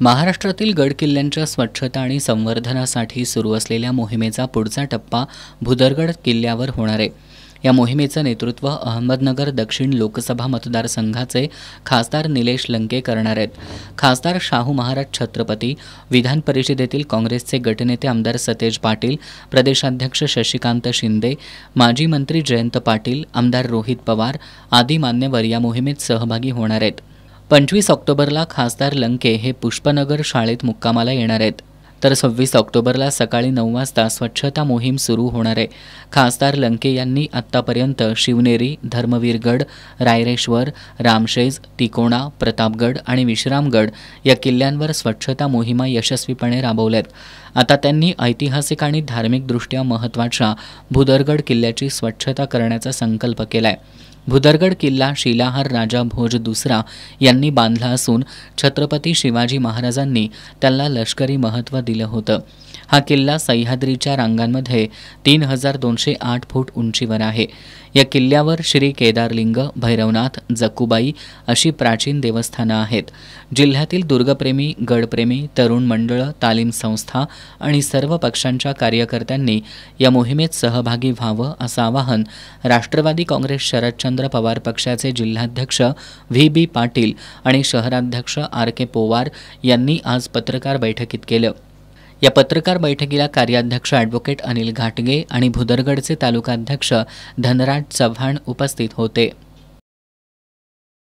महाराष्ट्रातील गडकिल्ल्यांच्या स्वच्छता आणि संवर्धनासाठी सुरू असलेल्या मोहिमेचा पुढचा टप्पा भुदरगड किल्ल्यावर होणार आहे। या मोहिमेचं नेतृत्व अहमदनगर दक्षिण लोकसभा मतदारसंघाचे खासदार निलेश लंके करणार आहेत। खासदार शाहू महाराज छत्रपती, विधान परिषदेतील काँग्रेसचे गटनेते आमदार सतेज पाटील, प्रदेशाध्यक्ष शशिकांत शिंदे, माजी मंत्री जयंत पाटील, आमदार रोहित पवार आदी मान्यवर या मोहिमेत सहभागी होणार आहेत। 25 ऑक्टोबरला खासदार लंके हे पुष्पनगर शाळेत मुक्कामाला येणार आहेत, तर 26 ऑक्टोबरला सकाळी 9 वाजता स्वच्छता मोहीम सुरू होणार आहे। खासदार लंके यांनी आत्तापर्यंत शिवनेरी, धर्मवीरगड, रायरेश्वर, रामशेज, तिकोणा, प्रतापगड आणि विश्रामगड या किल्ल्यांवर स्वच्छता मोहिमा यशस्वीपणे राबवल्यात। आता त्यांनी ऐतिहासिक आणि धार्मिकदृष्ट्या महत्त्वाच्या भुदरगड किल्ल्याची स्वच्छता करण्याचा संकल्प केलाय। भुदरगड किल्ला शिलाहार राजा भोज दुसरा यांनी बांधला असून छत्रपती शिवाजी महाराजांनी त्याला लष्करी महत्त्व दिलं होतं। हा किल्ला सह्याद्रीच्या रांगांमध्ये 3208 फूट उंचीवर आहे। या किल्ल्यावर श्री केदारलिंग, भैरवनाथ, जक्कूबाई अशी प्राचीन देवस्थानं आहेत। जिल्ह्यातील दुर्गप्रेमी, गडप्रेमी, तरुण मंडळं, तालीम संस्था आणि सर्व पक्षांच्या कार्यकर्त्यांनी या मोहिमेत सहभागी व्हावं असं आवाहन राष्ट्रवादी काँग्रेस शरदचंद्र पवार पक्षाचे जिल्हाध्यक्ष व्ही.बी. पाटील आणि शहराध्यक्ष आर.के. पोवार यांनी आज पत्रकार बैठकीत केलं। या पत्रकार बैठकीला कार्याध्यक्ष ॲडव्होकेट अनिल घाटगे आणि भुदरगडचे तालुकाध्यक्ष धनराज चव्हाण उपस्थित होते।